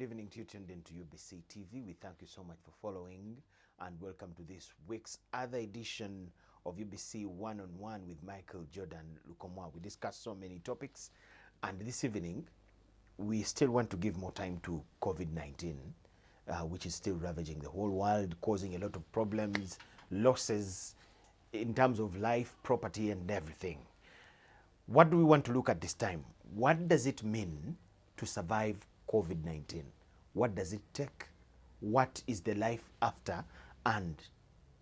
Good evening to you tuned into UBC TV. We thank you so much for following and welcome to this week's other edition of UBC One-on-One with Michael Jordan Lukomwa. We discuss so many topics, and this evening we still want to give more time to COVID-19, which is still ravaging the whole world, causing a lot of problems, losses in terms of life, property, and everything. What do we want to look at this time? What does it mean to survive COVID-19? What does it take? What is the life after? And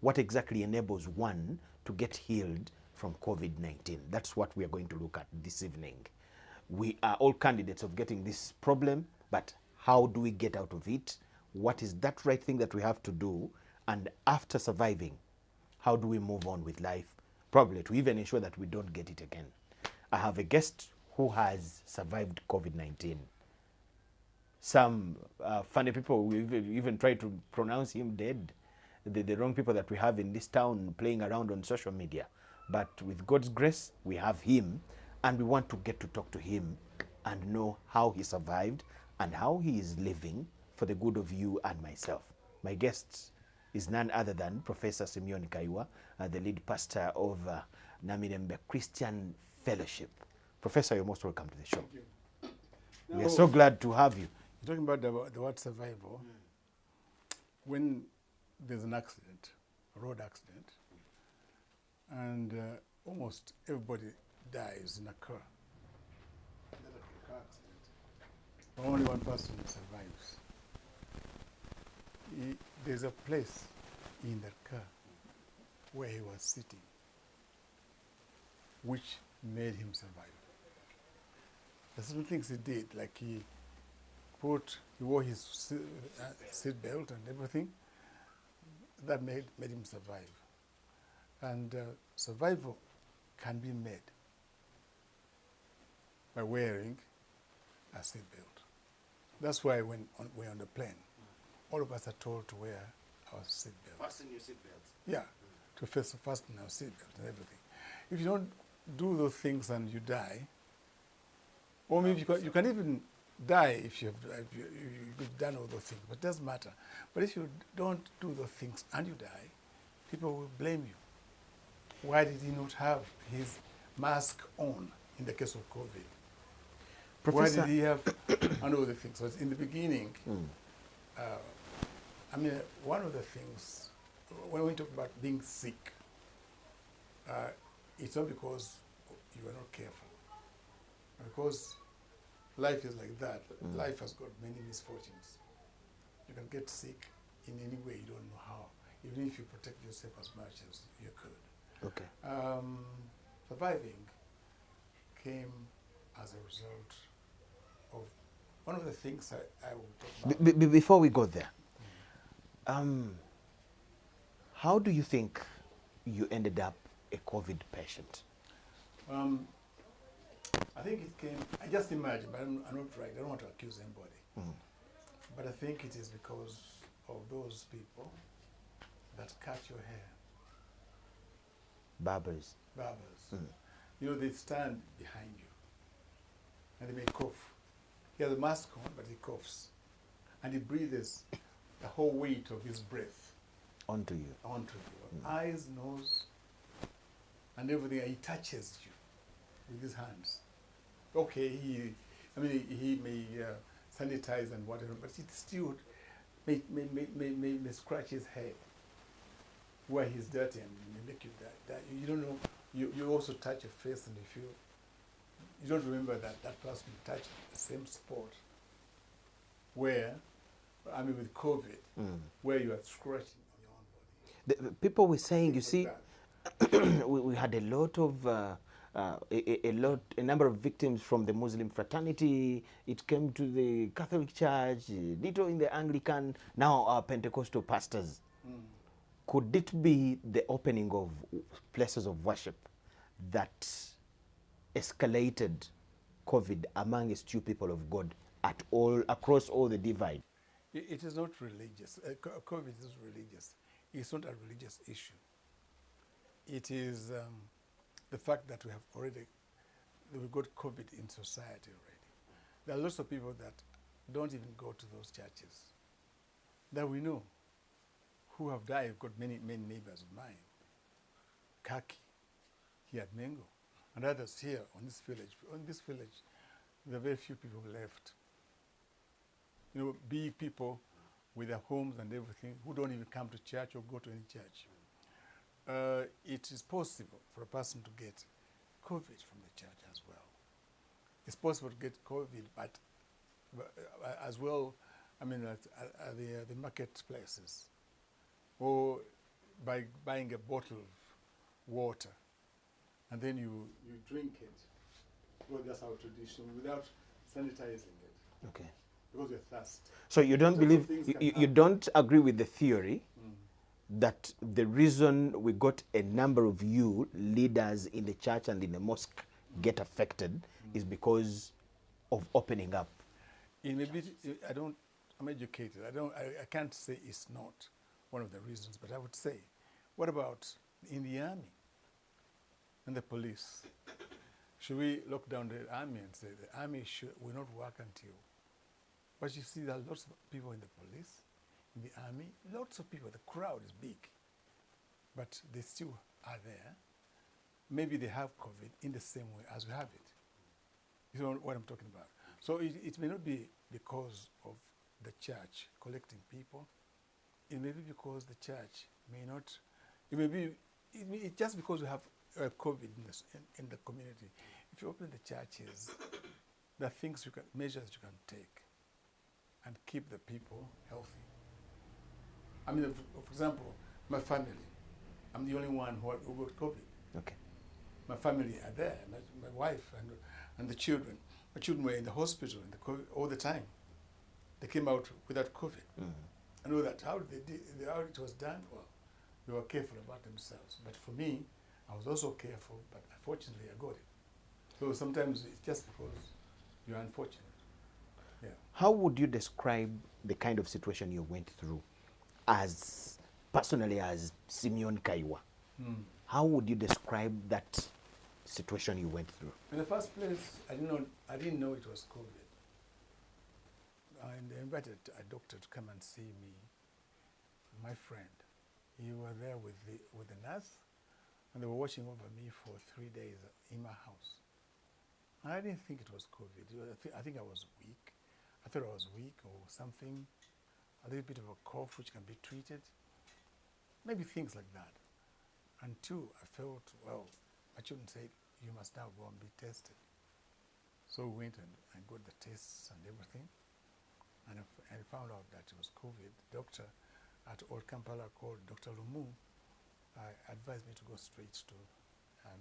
what exactly enables one to get healed from COVID-19? That's what we are going to look at this evening. We are all candidates of getting this problem, but how do we get out of it? What is that right thing that we have to do? And after surviving, how do we move on with life? Probably to even ensure that we don't get it again. I have a guest who has survived COVID-19. Some funny people will even try to pronounce him dead. The wrong people that we have in this town playing around on social media. But with God's grace, we have him, and we want to get to talk to him and know how he survived and how he is living for the good of you and myself. My guest is none other than Professor PR Kayiwa, the lead pastor of Namirembe Christian Fellowship. Professor, you're most welcome to the show. We are so glad to have you. You're talking about the word survival. When there's an accident, a road accident, and almost everybody dies in a car. Car accident. But only one person survives. There's a place in that car where he was sitting, which made him survive. There's certain things he did, like he wore his seat belt and everything. That made him survive. And survival can be made by wearing a seat belt. That's why when we're on the plane, all of us are told to wear our seat belts. Fasten your seat belts. Yeah, to fasten our seat belt and everything. If you don't do those things and you die, or maybe you can even die if you've done all those things, but it doesn't matter. But if you don't do those things and you die, people will blame you. Why did he not have his mask on in the case of COVID? Professor, why did he have and all the things? So in the beginning, one of the things, when we talk about being sick, it's not because you are not careful. Because life is like that. Life has got many misfortunes. You can get sick in any way you don't know how, even if you protect yourself as much as you could. okay. Surviving came as a result of one of the things I will talk about. Before we go there, how do you think you ended up a COVID patient? I think it came, I just imagine, but I'm not right. I don't want to accuse anybody. But I think it is because of those people that cut your hair. Barbers. You know, they stand behind you and they may cough. He has a mask on, but he coughs. And he breathes the whole weight of his breath Onto you. Eyes, nose, and everything. He touches you with his hands. Okay, he may sanitize and whatever, but it still may scratch his head where he's dirty and may make you that you don't know. You also touch your face, and if you don't remember that person touched the same spot where, with COVID, where you are scratching on your own body. The people were saying, you see, we had a lot of a number of victims from the Muslim fraternity. It came to the Catholic Church, little in the Anglican, now our Pentecostal pastors. Could it be the opening of places of worship that escalated COVID among its two people of God across all the divide? It is not religious. COVID is religious. It's not a religious issue. It is the fact that we've got COVID in society already. There are lots of people that don't even go to those churches that we know who have died. I've got many neighbors of mine, Kaki, here at Mengo, and others here on this village. On this village, there are very few people left. You know, big people with their homes and everything, who don't even come to church or go to any church. It is possible for a person to get COVID from the church as well. It's possible to get COVID, but as well, I mean, at the marketplaces, or by buying a bottle of water, and then you drink it. Well, that's our tradition, without sanitizing it. Okay. Because you're thirsty. So you don't Lots of believe, things can you happen. don't agree with the theory that the reason we got a number of you leaders in the church and in the mosque get affected is because of opening up? In a bit, I'm educated. I can't say it's not one of the reasons, but I would say, what about in the army and the police? Should we lock down the army and say the army will not work until? But you see, there are lots of people in the police, in the army, lots of people. The crowd is big, but they still are there. Maybe they have COVID in the same way as we have it. You know what I'm talking about? So it may not be because of the church collecting people. It may be because the church may not. It may be just because we have COVID in the community. If you open the churches, there are measures you can take and keep the people healthy. I mean, for example, my family, I'm the only one who got COVID. Okay. My family are there, my wife and the children. My children were in the hospital all the time. They came out without COVID. I know that how it was done, well, they were careful about themselves. But for me, I was also careful, but unfortunately I got it. So sometimes it's just because you're unfortunate. Yeah. How would you describe the kind of situation you went through as personally as Simeon Kayiwa? How would you describe that situation you went through? In the first place, I didn't know it was COVID. And I invited a doctor to come and see me, my friend. He was there with the nurse, and they were watching over me for 3 days in my house. And I didn't think it was COVID. I think I was weak. I thought I was weak or something, a little bit of a cough which can be treated, maybe things like that. Until I felt, well, my children said, you must now go and be tested. So we went and got the tests and everything, and I found out that it was COVID. The doctor at Old Kampala called Dr. Lumu advised me to go straight to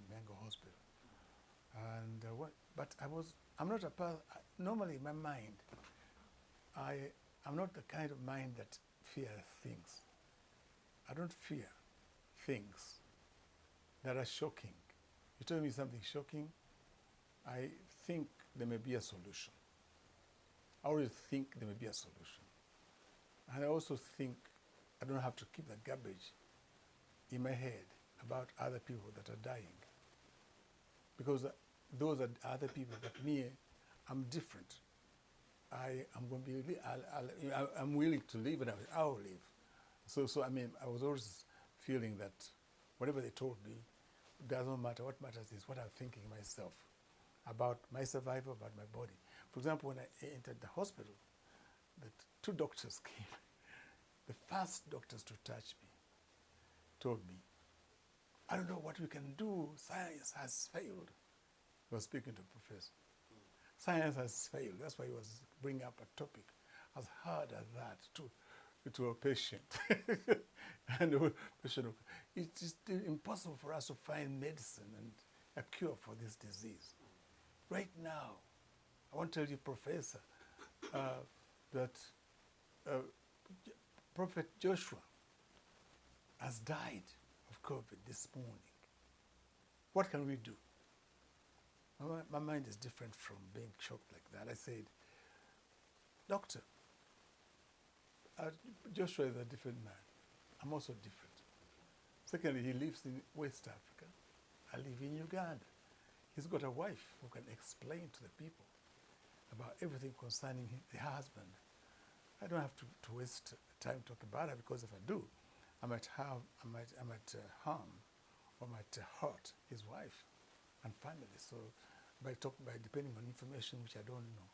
Mengo Hospital. And but I'm not a person, normally in my mind, I'm not the kind of mind that fears things. I don't fear things that are shocking. You tell me something shocking, I think there may be a solution. I always think there may be a solution. And I also think I don't have to keep the garbage in my head about other people that are dying. Because those are other people, but me, I'm different. I'm willing to live, and I'll live. So I mean, I was always feeling that whatever they told me doesn't matter. What matters is what I'm thinking myself about my survival, about my body. For example, when I entered the hospital, the 2 doctors came. The first doctors to touch me told me, I don't know what we can do. Science has failed. He was speaking to a professor. Science has failed. That's why he was bringing up a topic as hard as that to a patient. And the patient, it is impossible for us to find medicine and a cure for this disease. Right now, I want to tell you, Professor, that Prophet Joshua has died of COVID this morning. What can we do? My mind is different from being shocked like that. I said, Doctor, Joshua is a different man. I'm also different. Secondly, he lives in West Africa. I live in Uganda. He's got a wife who can explain to the people about everything concerning the husband. I don't have to waste time talking about it, because if I do, I might harm or might hurt his wife and family. So by depending on information which I don't know.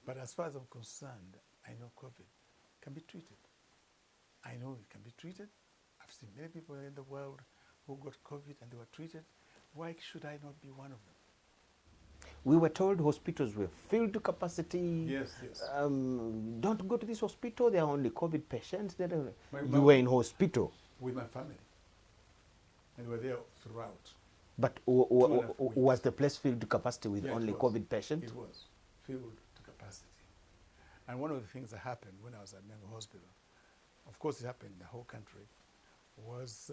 But as far as I'm concerned, I know COVID can be treated. I know it can be treated. I've seen many people in the world who got COVID and they were treated. Why should I not be one of them? We were told hospitals were filled to capacity. Yes, yes. Don't go to this hospital. There are only COVID patients. My You were in hospital. with my family, and we were there throughout. But 2.5 weeks. was the place filled to capacity with Yeah, it only was. COVID patients? It was filled to capacity. And one of the things that happened when I was at Mengo Hospital, of course it happened in the whole country, was,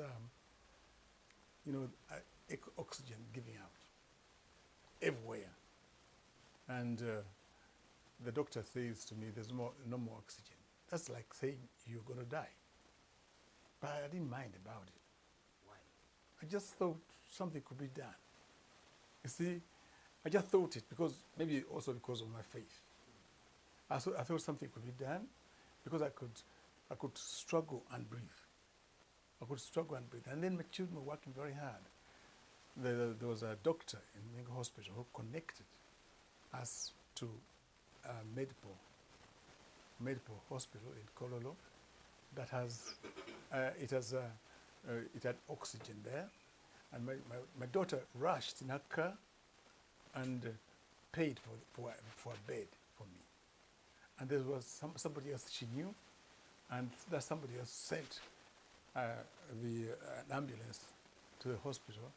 oxygen giving out everywhere. And the doctor says to me, there's no more oxygen. That's like saying you're going to die. But I didn't mind about it. Why? I just thought something could be done. You see, I just thought it maybe also because of my faith. I thought something could be done because I could struggle and breathe. I could struggle and breathe. And then my children were working very hard. There was a doctor in Mengo Hospital who connected us to Medipo Hospital in Kololo that it had oxygen there. And my daughter rushed in her car and paid for a bed for me. And there was somebody else she knew, and that somebody else sent an ambulance to the hospital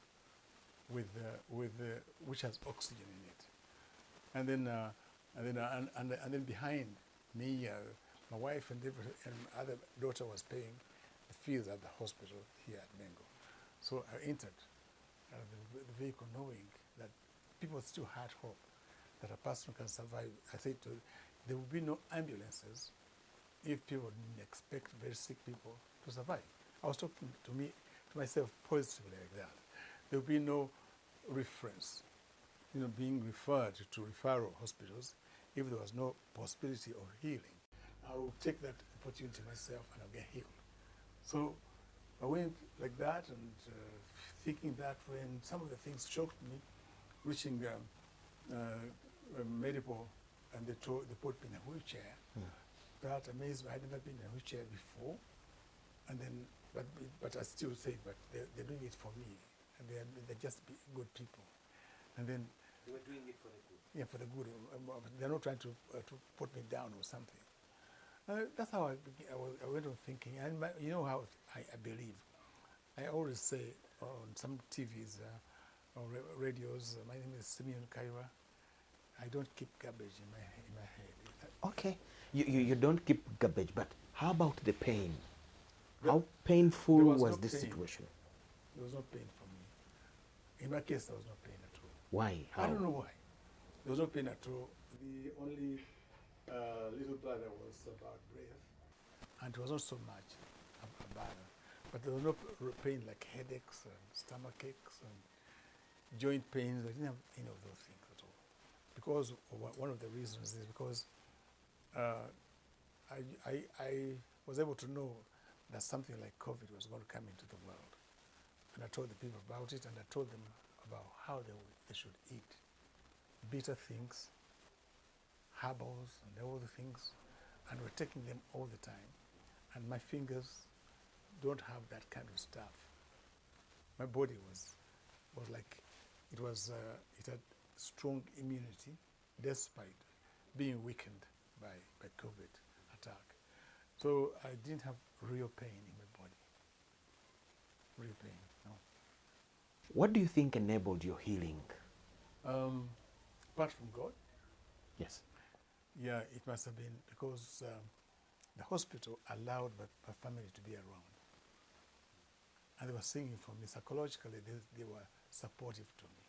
which has oxygen in it. And then behind me, my wife and my other daughter was paying the fees at the hospital here at Mengo. So I entered the vehicle knowing that people still had hope that a person can survive. I said there will be no ambulances if people didn't expect very sick people to survive. I was talking to myself positively like that. There will be no reference, being referred to referral hospitals if there was no possibility of healing. I will take that opportunity myself and I'll get healed. So I went like that and thinking that way, and some of the things shocked me, reaching medical, and they put me in a wheelchair. That amazed me. I had never been in a wheelchair before, and then but I still say, but they're doing it for me, and they're just good people, and then They were doing it for the good. yeah, for the good. They're not trying to put me down or something. That's how I went on thinking, and you know how I believe. I always say on some TVs or radios, my name is PR Kayiwa. I don't keep garbage in my head. Okay, you don't keep garbage, but how about the pain? How painful was this situation? There was no pain for me. In my case, there was no pain at all. Why? How? I don't know why. There was no pain at all. The only little bladder was about breath, and it was not so much a bladder. But there was no pain like headaches and stomach aches and joint pains. I didn't have any of those things at all. Because one of the reasons is because I was able to know that something like COVID was going to come into the world. And I told the people about it, and I told them about how they should eat bitter things, herbals, and all the things. And we're taking them all the time. And my fingers don't have that kind of stuff. My body was like, it had strong immunity despite being weakened by COVID attack. So I didn't have real pain in my body. Real pain, no. What do you think enabled your healing? Apart from God, Yes. yeah, it must have been because the hospital allowed my family to be around. And they were singing for me. Psychologically, they were supportive to me.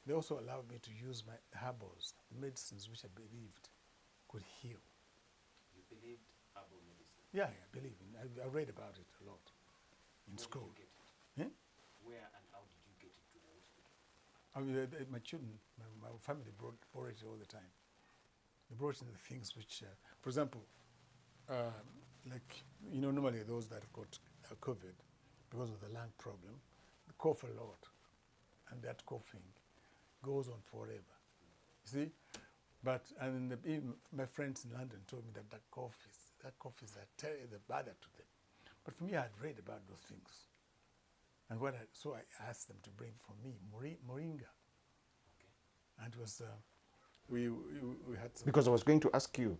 They also allowed me to use my herbals, medicines which I believed could heal. You believed herbal medicine? Yeah, I believe in. I read about it a lot in school. Where did you get it? Eh? Where and how did you get it to the hospital? I mean, my children, my family brought it all the time. They brought in the things which, for example, like, you know, normally those that have got COVID, because of the lung problem, they cough a lot. And that coughing goes on forever. You see? But, and my friends in London told me that that cough is a bother to them. But for me, I had read about those things. And so I asked them to bring for me moringa. Okay. And it was, we had some. Because I was going to ask you,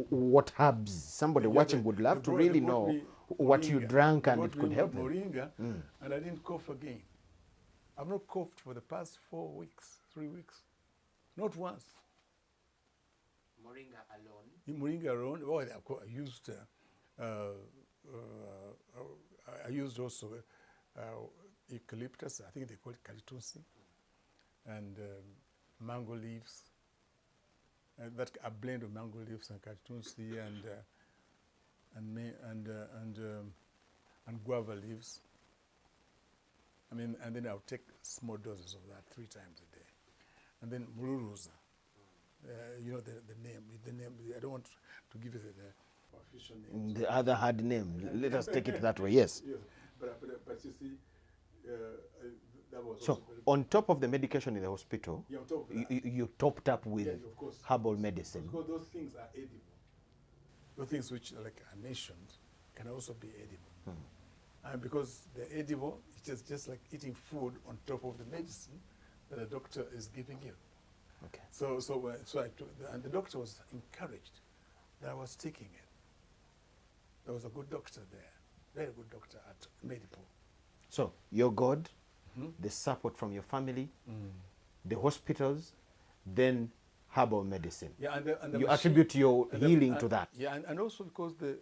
what herbs? Somebody watching would love to really know what you drank and it could help them. Moringa, and I didn't cough again. I've not coughed for the past 4 weeks, 3 weeks. Not once. Moringa alone? Moringa alone. Oh, I used also eucalyptus. I think they call it kalitunsi, and mango leaves. That a blend of mango leaves and kalitunsi and guava leaves. I mean, and then I'll take small doses of that 3 times a day. And then mururuza, you know the name. I don't want to give it the official name. The other hard name. Let us take it that way. Yes. Yes, but you see, that was so on top of the medication in the hospital, yeah, on top of that, you topped up with herbal medicine. Because those things are edible. Those things which, like I mentioned, can also be edible. And because they're edible, it's just like eating food on top of the medicine that the doctor is giving you. Okay. So I took, and the doctor was encouraged that I was taking it. There was a good doctor there, very good doctor at Medipo. So your God, the support from your family, the hospitals, then herbal medicine. Yeah, and the you attribute your healing to that. Yeah, and also because the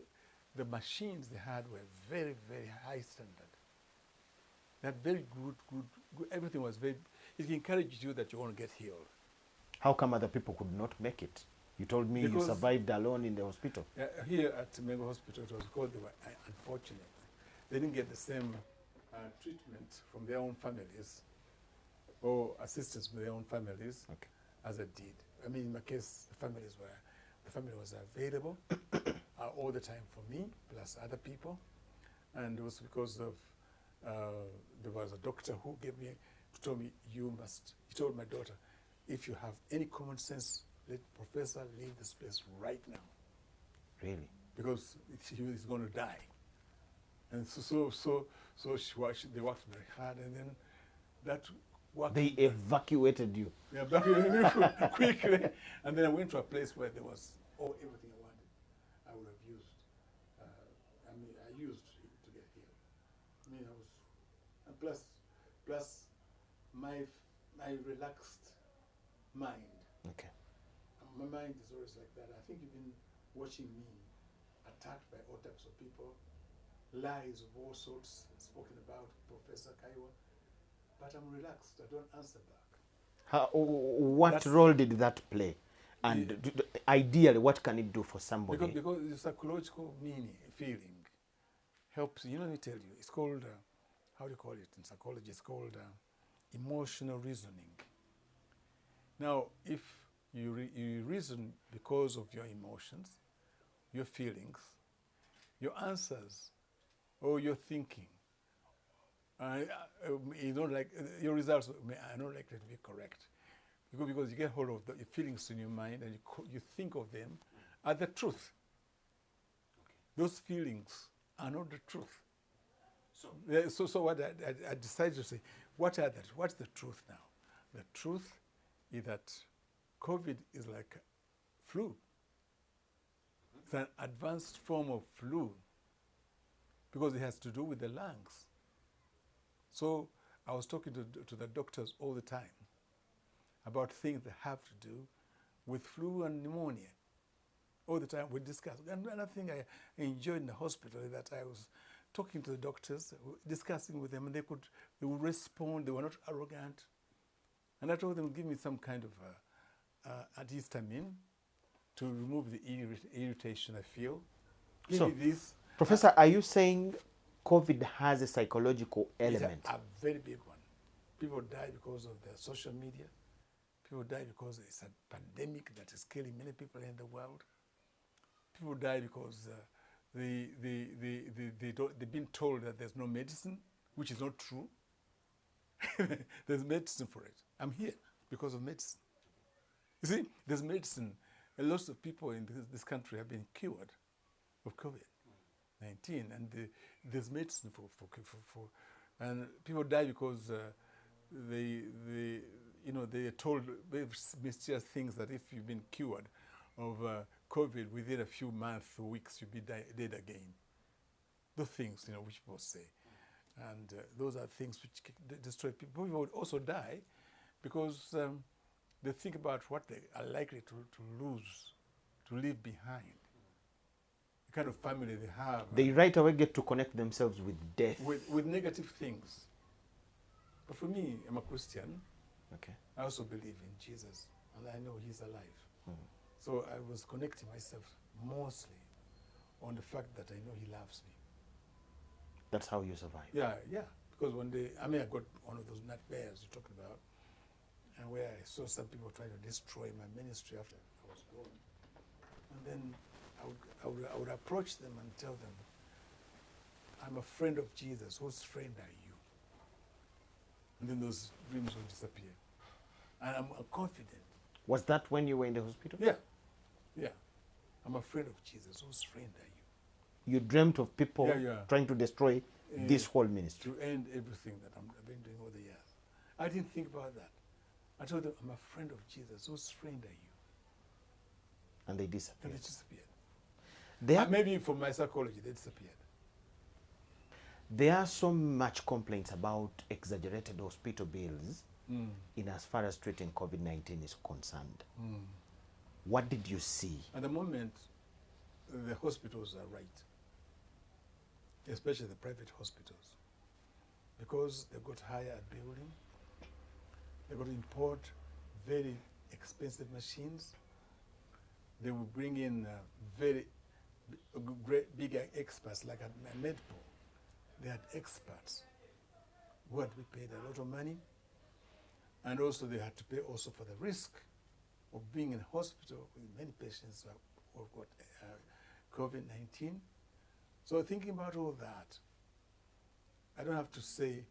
machines they had were very, very high standard. They had very good, everything was very, it encouraged you that you want to get healed. How come other people could not make it? You told me you survived alone in the hospital. Here at Mengo Hospital, it was called, they were unfortunate. They didn't get the same treatment from their own families or assistance from their own families as I did. I mean, in my case, the family was available all the time for me, plus other people. And it was because of, there was a doctor who told me, he told my daughter, if you have any common sense, let Professor leave this place right now. Really? Because he's going to die. And so they worked very hard, and then that worked. They evacuated you. Yeah, evacuated me quickly. And then I went to a place where there was everything I wanted. I would have used. I used to get healed. I mean, and plus my relaxed mind. Okay. My mind is always like that. I think you've been watching me attacked by all types of people, lies of all sorts spoken about Professor Kayiwa, but I'm relaxed. I don't answer back. What role did that play? And ideally, what can it do for somebody? Because the psychological feeling helps. You know, let me tell you, it's called, how do you call it in psychology? It's called emotional reasoning. Now, if you reason because of your emotions, your feelings, your answers, or your thinking, you don't like your results are not likely to be correct, because you get hold of your feelings in your mind and you think of them as the truth. Those feelings are not the truth. So what I decided to say, what's the truth now? The truth is that COVID is like flu. It's an advanced form of flu because it has to do with the lungs. So I was talking to the doctors all the time about things that have to do with flu and pneumonia. All the time we discuss. And another thing I enjoyed in the hospital is that I was talking to the doctors, discussing with them, and they would respond. They were not arrogant. And I told them, give me some kind of antihistamine to remove the irritation I feel. Give me this. Professor, are you saying COVID has a psychological element? It's a very big one. People die because of the social media. People die because it's a pandemic that is killing many people in the world. People die because they've been told that there's no medicine, which is not true. There's medicine for it. I'm here because of medicine. You see, there's medicine. A lot of people in this country have been cured of COVID-19, and there's medicine for and people die because they are told mysterious things that if you've been cured of COVID within a few months or weeks, you'll be dead again. Those things, which people say. And those are things which destroy people. People would also die because they think about what they are likely to lose, to leave behind. The kind of family they have. They right away get to connect themselves with death. With negative things. But for me, I'm a Christian. Okay. I also believe in Jesus, and I know he's alive. So I was connecting myself mostly on the fact that I know he loves me. That's how you survive. Yeah. Because one day, I got one of those nightmares you're talking about, and where I saw some people trying to destroy my ministry after I was gone. And then I would approach them and tell them, I'm a friend of Jesus. Whose friend are you? And then those dreams will disappear. And I'm confident. Was that when you were in the hospital? Yeah. I'm a friend of Jesus. Whose friend are you? You dreamt of people trying to destroy this whole ministry. To end everything that I've been doing all the years. I didn't think about that. I told them, I'm a friend of Jesus. Whose friend are you? And they disappeared. And they disappeared. Maybe for my psychology, they disappeared. There are so much complaints about exaggerated hospital bills in as far as treating COVID-19 is concerned. What did you see? At the moment, the hospitals are right, especially the private hospitals, because they've got higher building, they've got to import very expensive machines, they will bring in very big experts like at Medpo. They had experts who had to be paid a lot of money, and also they had to pay also for the risk of being in a hospital with many patients who have got COVID-19. So thinking about all that, I don't have to say,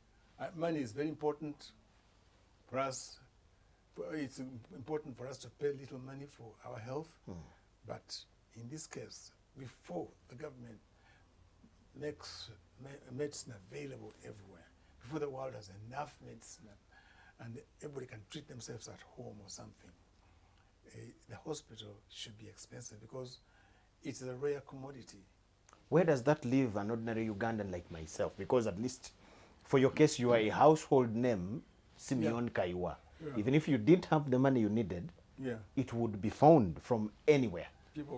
money is very important for us. It's important for us to pay little money for our health, but in this case, before the government makes medicine available everywhere, before the world has enough medicine and everybody can treat themselves at home or something, the hospital should be expensive because it's a rare commodity. Where does that leave an ordinary Ugandan like myself? Because at least for your case, you are a household name, Simeon Kayiwa. Even if you didn't have the money you needed, it would be found from anywhere.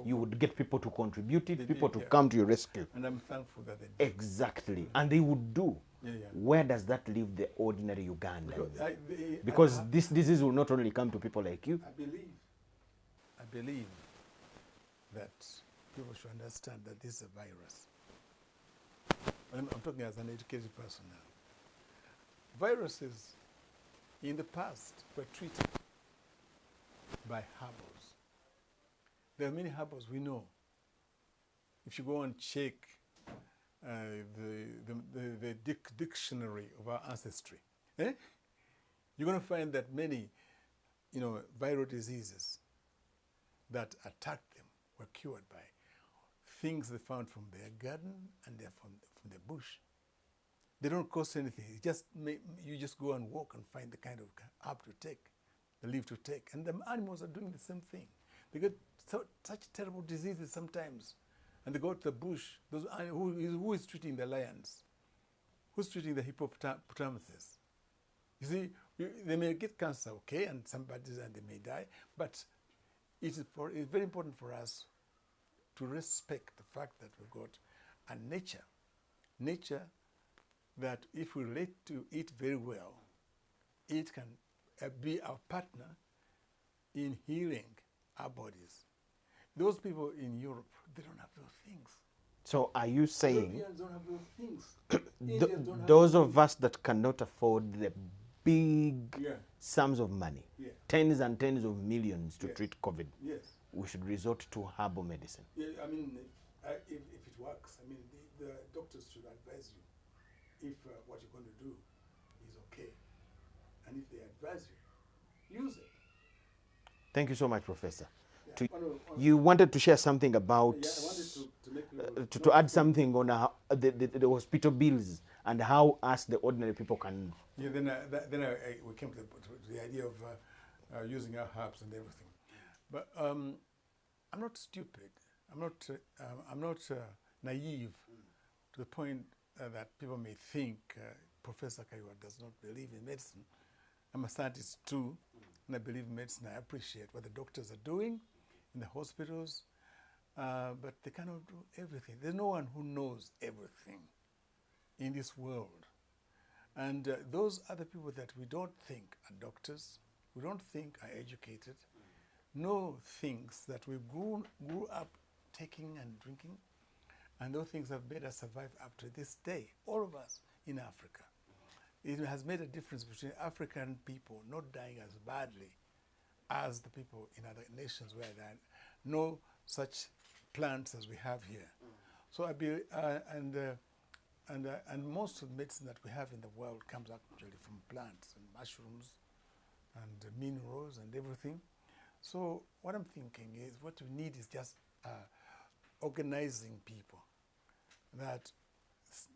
You would get people to contribute it, people to come to your rescue. And I'm thankful that they do. Exactly. And they would do. Where does that leave the ordinary Ugandan? Because this disease will not only come to people like you. I believe that people should understand that this is a virus. I'm talking as an educated person now. Viruses in the past were treated by herbals. There are many herbals we know. If you go and check the dictionary of our ancestry, you're going to find that many, viral diseases that attacked them were cured by things they found from their garden and they're from the bush. They don't cost anything. You just go and walk and find the kind of herb to take, the leaf to take. And the animals are doing the same thing. They get such terrible diseases sometimes. And they go to the bush. Who is treating the lions? Who's treating the hippopotamuses? You see, they may get cancer, okay, and they may die, but it's very important for us to respect the fact that we've got a nature that if we relate to it very well, it can be our partner in healing our bodies. Those people in Europe, they don't have those things. So are you saying Europeans don't have those things. those of us that cannot afford the big Yeah. sums of money, Yeah. tens and tens of millions to Yes. treat COVID, Yes. we should resort to herbal medicine. Yeah, I mean, if it works, I mean, the doctors should advise you if what you're going to do is okay. And if they advise you, use it. Thank you so much, Professor. Yeah. To- On- You wanted to share something about, yeah, I wanted to make people to know- add something on the hospital bills and how us, the ordinary people, can. Yeah, we came to the idea of using our herbs and everything. But I'm not stupid. I'm not naive to the point that people may think Professor Kayiwa does not believe in medicine. I'm a scientist too, and I believe in medicine. I appreciate what the doctors are doing in the hospitals, but they cannot do everything. There's no one who knows everything in this world. And those other people that we don't think are doctors, we don't think are educated, know things that we grew up taking and drinking, and those things have made us survive up to this day, all of us in Africa. It has made a difference between African people not dying as badly as the people in other nations where there are no such plants as we have here. So I be, and most of the medicine that we have in the world comes actually from plants and mushrooms and minerals and everything. So what I'm thinking is what we need is just organizing people, that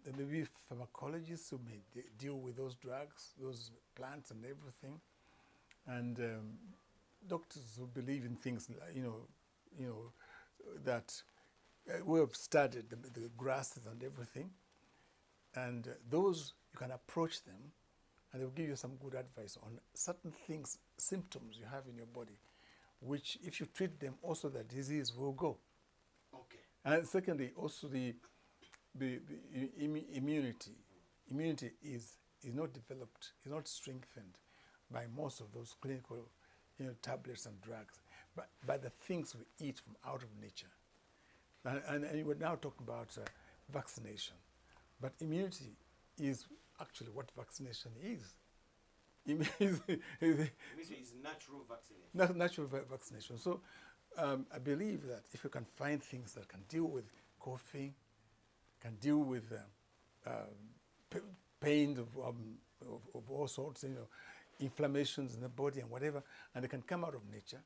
there may be pharmacologists who may deal with those drugs, those plants and everything, and doctors who believe in things, that we have studied the grasses and everything, and those you can approach them, and they'll give you some good advice on certain things, symptoms you have in your body, which if you treat them, also the disease will go. Okay. And secondly, also the immunity. Immunity is not developed, is not strengthened by most of those clinical, tablets and drugs, but by the things we eat from out of nature. And we're now talking about vaccination, but immunity is actually what vaccination is. Immunity is natural vaccination. Natural vaccination. So I believe that if you can find things that can deal with coughing, can deal with pain of all sorts, inflammations in the body and whatever, and they can come out of nature,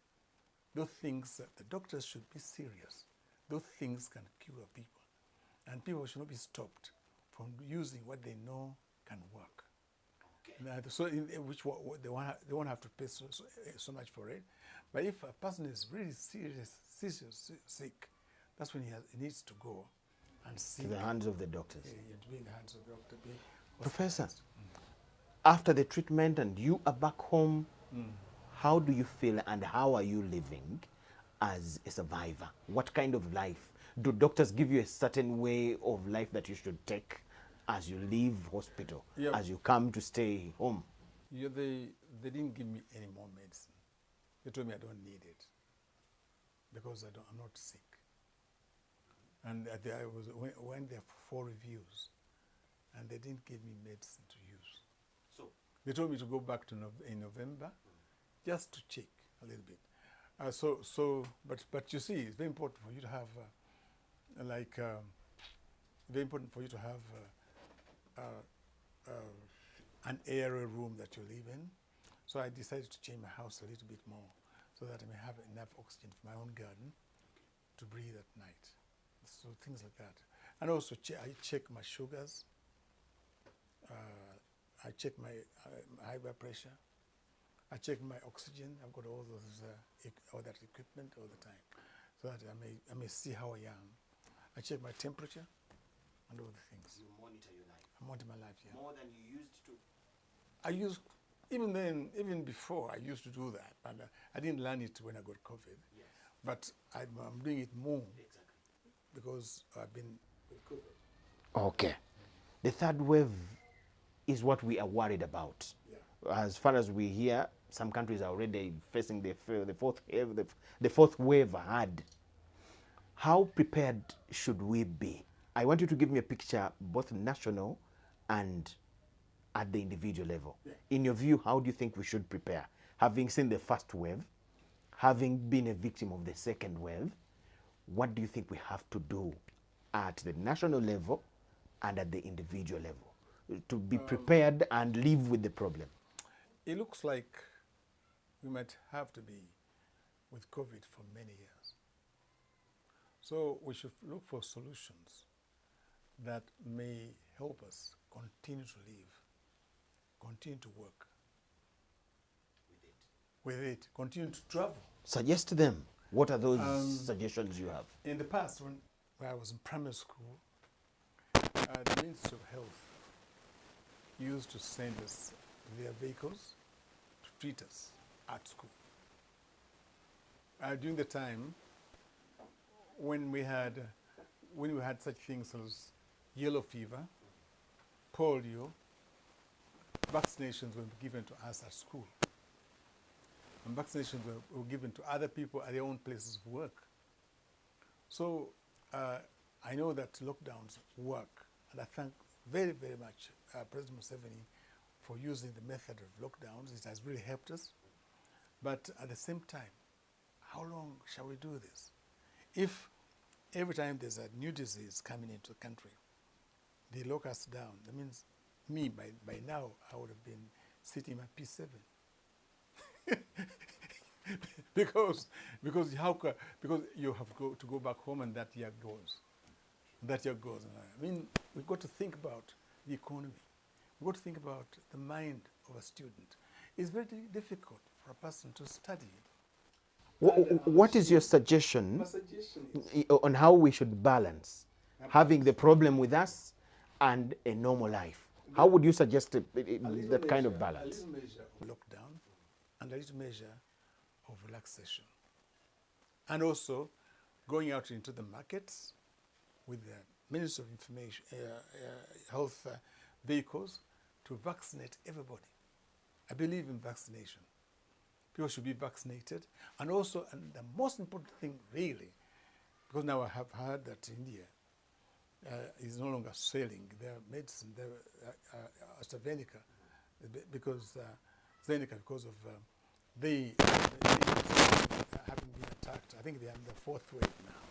those things, the doctors should be serious. Those things can cure people. And people should not be stopped from using what they know can work. Okay. So which they won't have to pay so much for it. But if a person is really serious sick, that's when he needs to go and seek. To the hands of the doctors. To be in the hands of the doctor. Professor, after the treatment and you are back home, how do you feel and how are you living as a survivor? What kind of life? Do doctors give you a certain way of life that you should take as you leave hospital, as you come to stay home? They didn't give me any more medicine. They told me I don't need it because I'm not sick. And I went there for 4 reviews, and they didn't give me medicine to use. So they told me to go back in November, just to check a little bit. But you see, it's very important for you to have very important for you to have an area room that you live in. So I decided to change my house a little bit more so that I may have enough oxygen for my own garden to breathe at night. So things like that. And also I check my sugars. I check my high blood pressure. I check my oxygen. I've got all that equipment all the time, so that I may see how I am. I check my temperature and all the things. you monitor your life. I monitor my life, yeah. More than you used to. I used, even before, I used to do that, and I didn't learn it when I got COVID. Yes. But I'm doing it more Exactly. because I've been with COVID. Okay. The third wave is what we are worried about. Yeah. As far as we hear, some countries are already facing the fourth wave ahead. How prepared should we be? I want you to give me a picture, both national and at the individual level. Yeah. In your view, how do you think we should prepare? Having seen the first wave, having been a victim of the second wave, what do you think we have to do at the national level and at the individual level to be prepared and live with the problem? It looks like we might have to be with COVID for many years. So we should look for solutions that may help us continue to live, continue to work with it, continue to travel. Suggest to them. What are those suggestions you have? In the past, when I was in primary school, the Ministry of Health used to send us their vehicles to treat us at school. During the time when we had such things as yellow fever, polio, vaccinations were given to us at school. And vaccinations were given to other people at their own places of work. So I know that lockdowns work, and I thank very, very much President Museveni for using the method of lockdowns. It has really helped us. But at the same time, how long shall we do this? If every time there's a new disease coming into the country, they lock us down, that means me, by now, I would have been sitting my P7. because you have to go back home and that year goes. I mean, we've got to think about the economy. We've got to think about the mind of a student. It's very difficult for a person to study. What is your suggestion My suggestion on how we should balance having the problem with us and a normal life? How would you suggest that kind of balance? A little measure of lockdown and a little measure of relaxation. And also going out into the markets with the Ministry of Information, Health vehicles to vaccinate everybody. I believe in vaccination. People should be vaccinated. And also, and the most important thing really, because now I have heard that India is no longer selling their medicine, their AstraZeneca, because of they having been attacked. I think they are in the fourth wave now.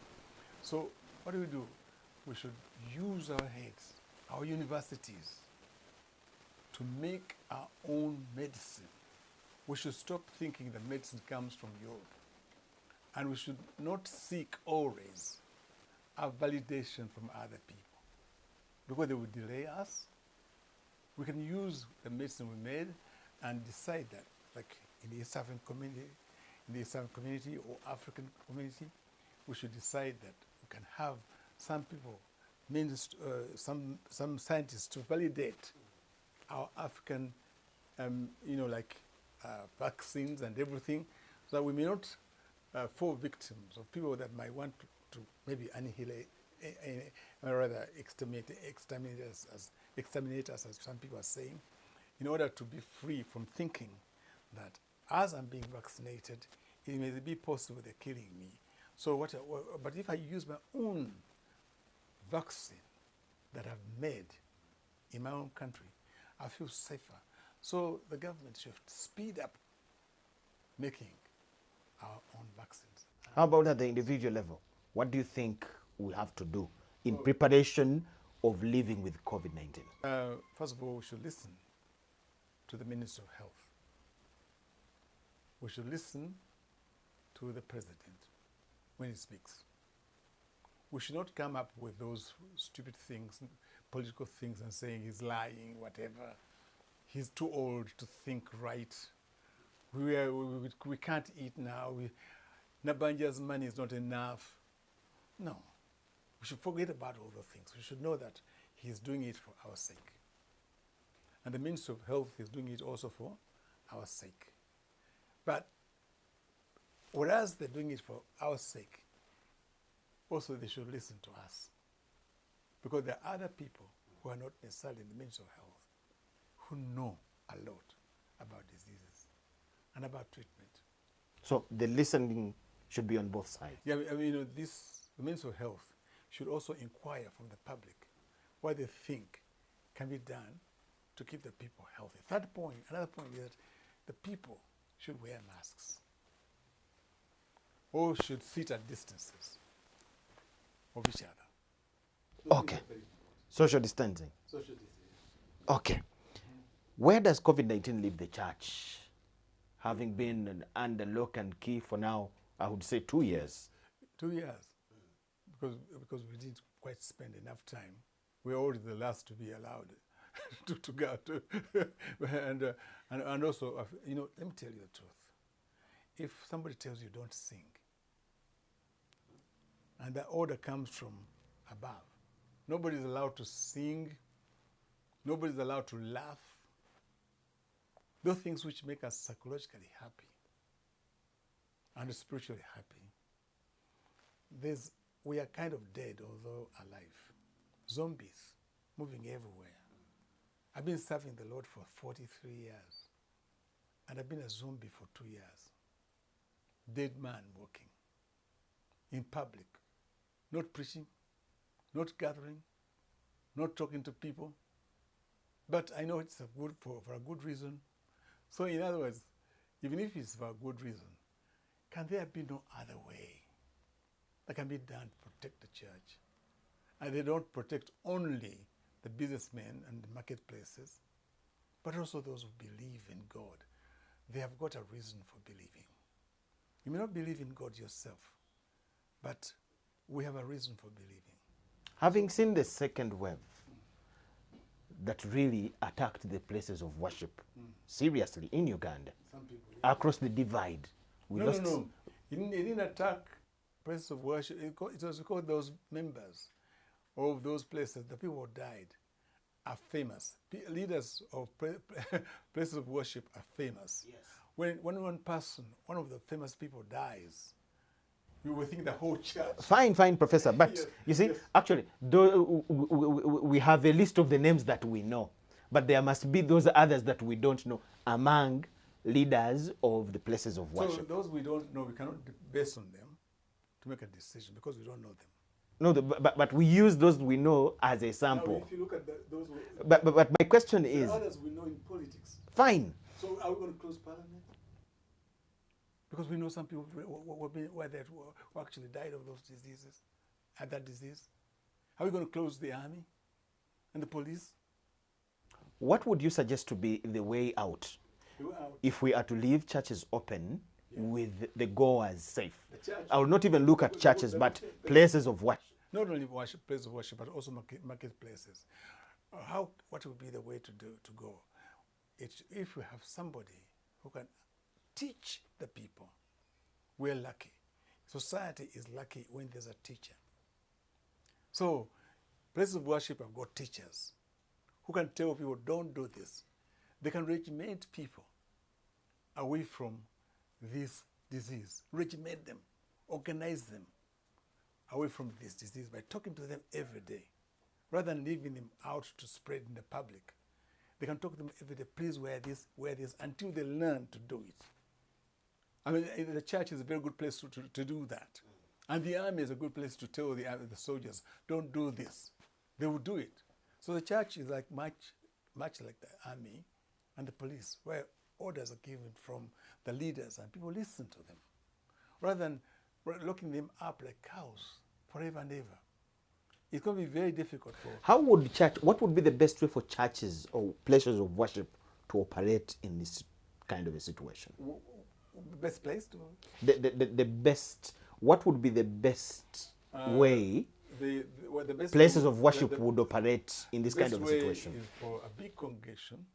So what do? We should use our heads, our universities, to make our own medicine. We should stop thinking that medicine comes from Europe. And we should not seek always a validation from other people, because they will delay us. We can use the medicine we made and decide that, like in the East African community or African community, we should decide that we can have some people, some scientists to validate our African, vaccines and everything, so that we may not fall victims of people that might want to maybe annihilate, rather exterminate us, as some people are saying, in order to be free from thinking that as I'm being vaccinated, it may be possible they're killing me. So but if I use my own vaccine that I've made in my own country, I feel safer. So the government should speed up making our own vaccines. How about at the individual level? What do you think we have to do in preparation of living with COVID-19? First of all, we should listen to the Minister of Health. We should listen to the President when he speaks. We should not come up with those stupid things, political things, and saying he's lying, whatever. He's too old to think right. We can't eat now. Nabanja's money is not enough. No. We should forget about all those things. We should know that he's doing it for our sake. And the Ministry of Health is doing it also for our sake. But whereas they're doing it for our sake, also they should listen to us. Because there are other people who are not necessarily in the Ministry of Health who know a lot about diseases and about treatment. So the listening should be on both sides. Yeah, I mean, the Ministry of Health should also inquire from the public what they think can be done to keep the people healthy. Third point, another point is that the people should wear masks or should sit at distances of each other. Those Okay. things are very important. Social distancing. Social distancing. Okay. Where does COVID-19 leave the church? Having been under lock and key for now, I would say 2 years. 2 years, because we didn't quite spend enough time. We're already the last to be allowed to go to, and also, you know, let me tell you the truth. If somebody tells you don't sing, and the order comes from above, nobody's allowed to sing, nobody's allowed to laugh. Those things which make us psychologically happy and spiritually happy. We are kind of dead, although alive. Zombies moving everywhere. I've been serving the Lord for 43 years, and I've been a zombie for 2 years. Dead man walking in public, not preaching, not gathering, not talking to people. But I know it's for a good reason. So in other words, even if it's for a good reason, can there be no other way that can be done to protect the church? And they don't protect only the businessmen and the marketplaces, but also those who believe in God. They have got a reason for believing. You may not believe in God yourself, but we have a reason for believing. Having seen the second wave that really attacked the places of worship seriously in Uganda, Some people, across the divide, we lost. No. It didn't attack places of worship. It was because those members of those places, the people who died, are famous. Leaders of places of worship are famous. Yes. When one person, one of the famous people dies, you will think the whole church. Fine, Professor. But Yes, you see, yes. actually, we have a list of the names that we know, but there must be those others that we don't know among leaders of the places of So worship. those we don't know, we cannot base on them to make a decision because we don't know them. No, but we use those we know as a Now, sample. if you look at those, But my question the is, others we know in politics. fine. So are we going to close parliament? Because we know some people who actually died of those diseases, had that disease. Are we going to close the army and the police? What would you suggest to be the way out if we are to leave churches open with the goers safe? The church, I will not even look at churches, but places of worship. not only worship, places of worship, but also marketplaces. What would be the way to go? If we have somebody who can teach the people, we're lucky. Society is lucky when there's a teacher. So, places of worship have got teachers who can tell people, don't do this. They can regiment people away from this disease, regiment them, organize them away from this disease by talking to them every day, rather than leaving them out to spread in the public. They can talk to them every day, please wear this, until they learn to do it. I mean, the church is a very good place to do that. And the army is a good place to tell the soldiers, don't do this. They will do it. So the church is like much like the army and the police, where orders are given from the leaders and people listen to them, rather than locking them up like cows forever and ever. It's going to be very difficult for... What would be the best way for churches or places of worship to operate in this kind of a situation? Best place to... The best, what would be the best way the best places way, of worship would operate in this kind of a way situation? Is for a big congregation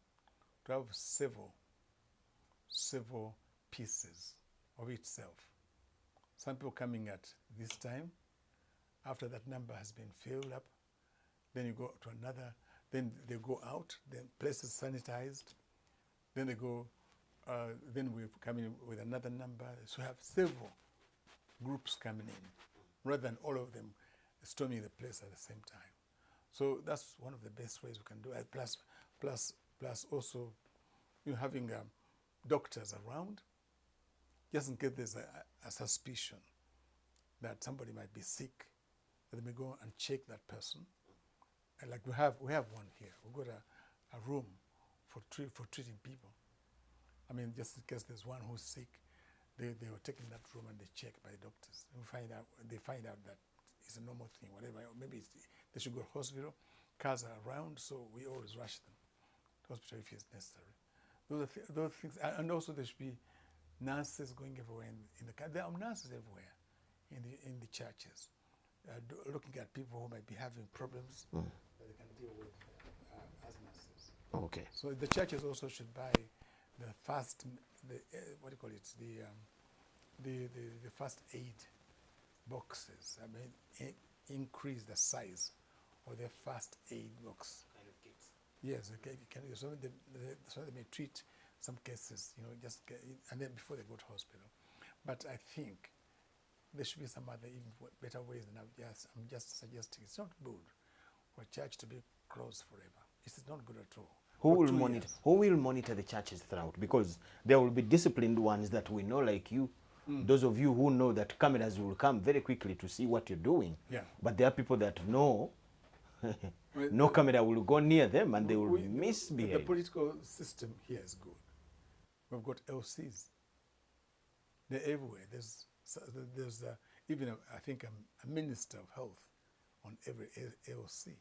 to have several pieces of itself. Some people coming at this time, after that number has been filled up, then you go to another, then they go out, then places sanitized, then they go, then we come in with another number. So we have several groups coming in, rather than all of them storming the place at the same time. So that's one of the best ways we can do it. Plus also, having doctors around, just in case there's a suspicion that somebody might be sick, that they may go and check that person. And like we have one here. We've got a room for treating people. I mean, just in case there's one who's sick, they were taken that room and they check by doctors. They find out that it's a normal thing, whatever. Maybe they should go to hospital. Cars are around, so we always rush them to hospital if it's necessary. Those things, and also there should be nurses going everywhere in the car. There are nurses everywhere in the churches, looking at people who might be having problems that they can deal with as nurses. Okay. So the churches also should buy the first, what do you call it, the first aid boxes. I mean, increase the size of the first aid box. Kind of kits. Yes, okay, so they may treat some cases, and then before they go to hospital. But I think there should be some other even better ways than I'm just suggesting. It's not good for a church to be closed forever. It's not good at all. Who will monitor the churches throughout? Because there will be disciplined ones that we know, like you. Those of you who know that cameras will come very quickly to see what you're doing. Yeah. But there are people that know no camera will go near them and they will misbehave. The political system here is good. We've got LCs. They're everywhere. There's even I think a minister of health on every LC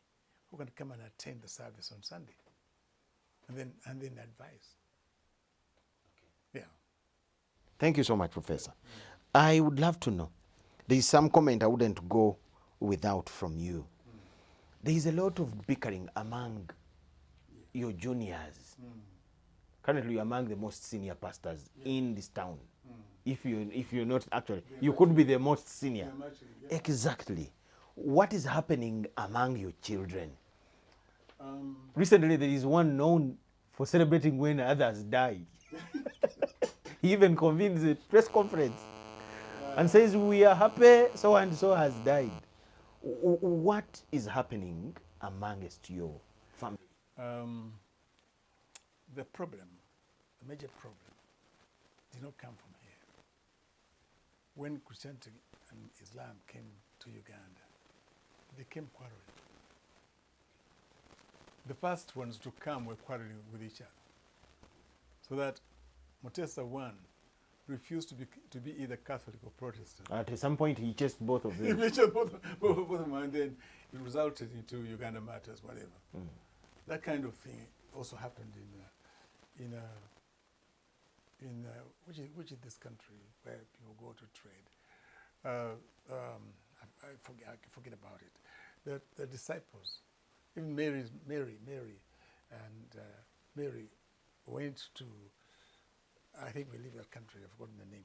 who can come and attend the service on Sunday, and then advise. Okay. Yeah. Thank you so much, Professor. I would love to know. There is some comment I wouldn't go without from you. There is a lot of bickering among your juniors. Currently, you're among the most senior pastors in this town. If you're not actually, you could be the most senior. Exactly. What is happening among your children? Recently, there is one known for celebrating when others die. He even convenes a press conference and says, we are happy so and so has died. What is happening amongst your family? The major problem, did not come from here. When Christianity and Islam came to Uganda, they came quarreling. The first ones to come were quarreling with each other. So that Mutesa I refused to be either Catholic or Protestant. At some point, he chased both of them. He chased both of them, and then it resulted into Uganda Matters, whatever. That kind of thing also happened in which is this country where people go to trade. I forget about it. The disciples, even Mary went to, I think we leave that country, I've forgotten the name.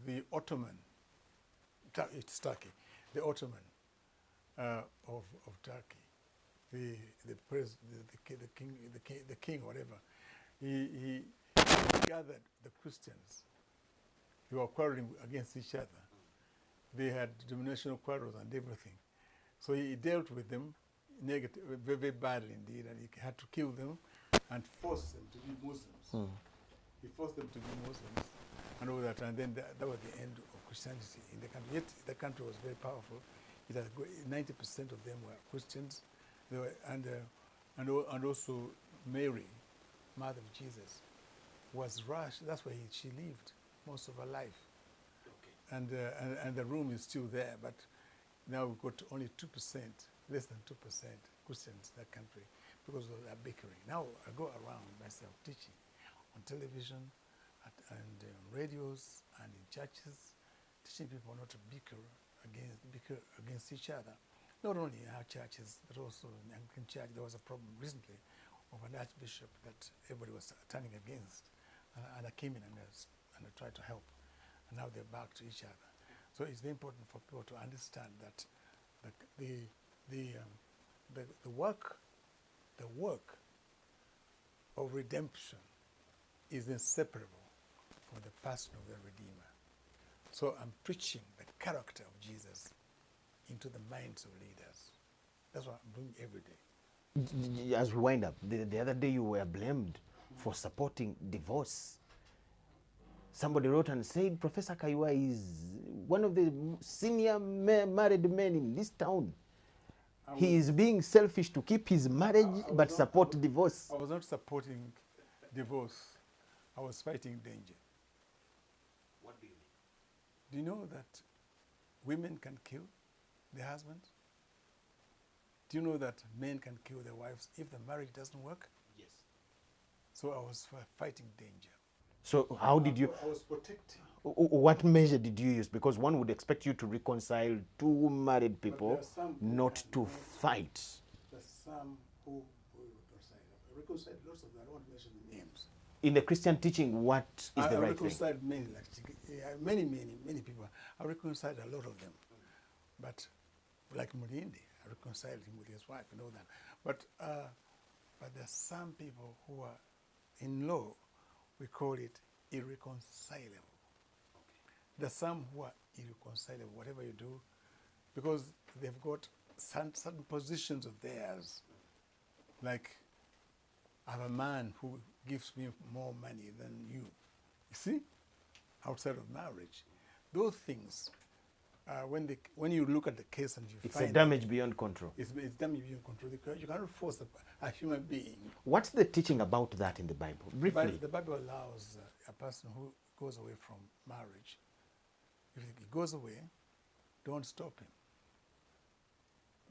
The Ottoman, it's Turkey, the Ottoman of Turkey, the king, whatever, he gathered the Christians who were quarreling against each other. They had denominational quarrels and everything. So he dealt with them very, very badly indeed, and he had to kill them and force them to be Muslims. He forced them to be Muslims and all that, and then that was the end of Christianity in the country. Yet the country was very powerful. It had 90% of them were Christians, and also Mary, mother of Jesus, was rushed. That's where she lived most of her life. Okay. And the room is still there, but now we've got only 2%, less than 2% Christians in that country because of that bickering. Now I go around myself teaching on television and radios and in churches, teaching people not to bicker against each other. Not only in our churches, but also in the Anglican church. There was a problem recently of an archbishop that everybody was turning against, and I came in and I tried to help, and now they're back to each other. So it's very important for people to understand that the work of redemption is inseparable from the person of the Redeemer. So I'm preaching the character of Jesus into the minds of leaders. That's what I'm doing every day. As we wind up, the other day you were blamed for supporting divorce. Somebody wrote and said Professor Kayiwa is one of the senior married men in this town. He is being selfish to keep his marriage but support divorce. I was not supporting divorce. I was fighting danger. What do you mean? Do you know that women can kill their husbands? Do you know that men can kill their wives if the marriage doesn't work? Yes. So I was fighting danger. So how did you, I was protecting. what measure did you use? Because one would expect you to reconcile two married people, there are some who not can to reconcile. fight. There's some who reconcile. I reconciled lots of them. I don't want to mention the names. In the Christian teaching, what is the I right thing? reconciled many, like many people. I reconciled a lot of them, but like Murindi, I reconciled him with his wife and all that. But there's some people who are in law, we call it irreconcilable. There's some who are irreconcilable, whatever you do, because they've got certain positions of theirs. Like, I have a man who gives me more money than you. You see? Outside of marriage. Those things, when you look at the case and you It's find a damage beyond control. it's damage beyond control. You cannot force a human being. What's the teaching about that in the Bible? Briefly. The Bible allows a person who goes away from marriage, if he goes away, don't stop him.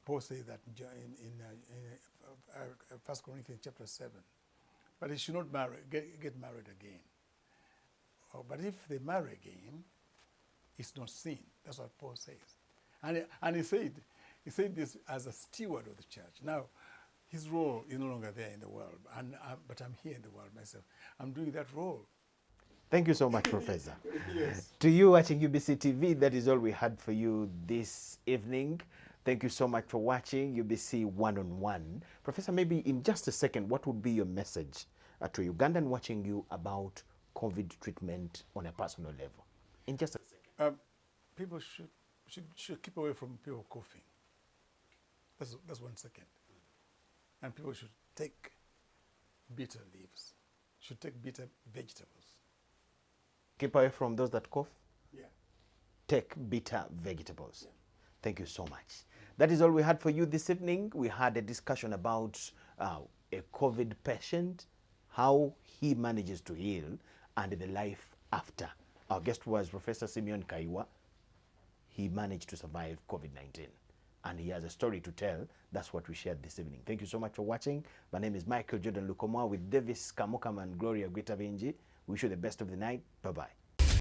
Paul says that in 1 Corinthians chapter 7. But he should not get married again. But if they marry again, it's not sin. That's what Paul says. And he said this as a steward of the church. Now, his role is no longer there in the world, but I'm here in the world myself. I'm doing that role. Thank you so much, Professor. Yes. To you watching UBC TV, that is all we had for you this evening. Thank you so much for watching UBC One-on-One. Professor, maybe in just a second, what would be your message to Ugandan watching you about COVID treatment on a personal level? In just a second. People should keep away from people coughing. That's 1 second. And people should take bitter leaves, should take bitter vegetables. Keep away from those that cough. Yeah. Take bitter vegetables. Yeah. Thank you so much. That is all we had for you this evening. We had a discussion about a COVID patient, how he manages to heal, and the life after. Our guest was Professor PR Kayiwa. He managed to survive COVID-19, and he has a story to tell. That's what we shared this evening. Thank you so much for watching. My name is Michael Jordan Lukomwa with Davis Kamokam and Gloria Gwitabenji. Wish you the best of the night. Bye-bye.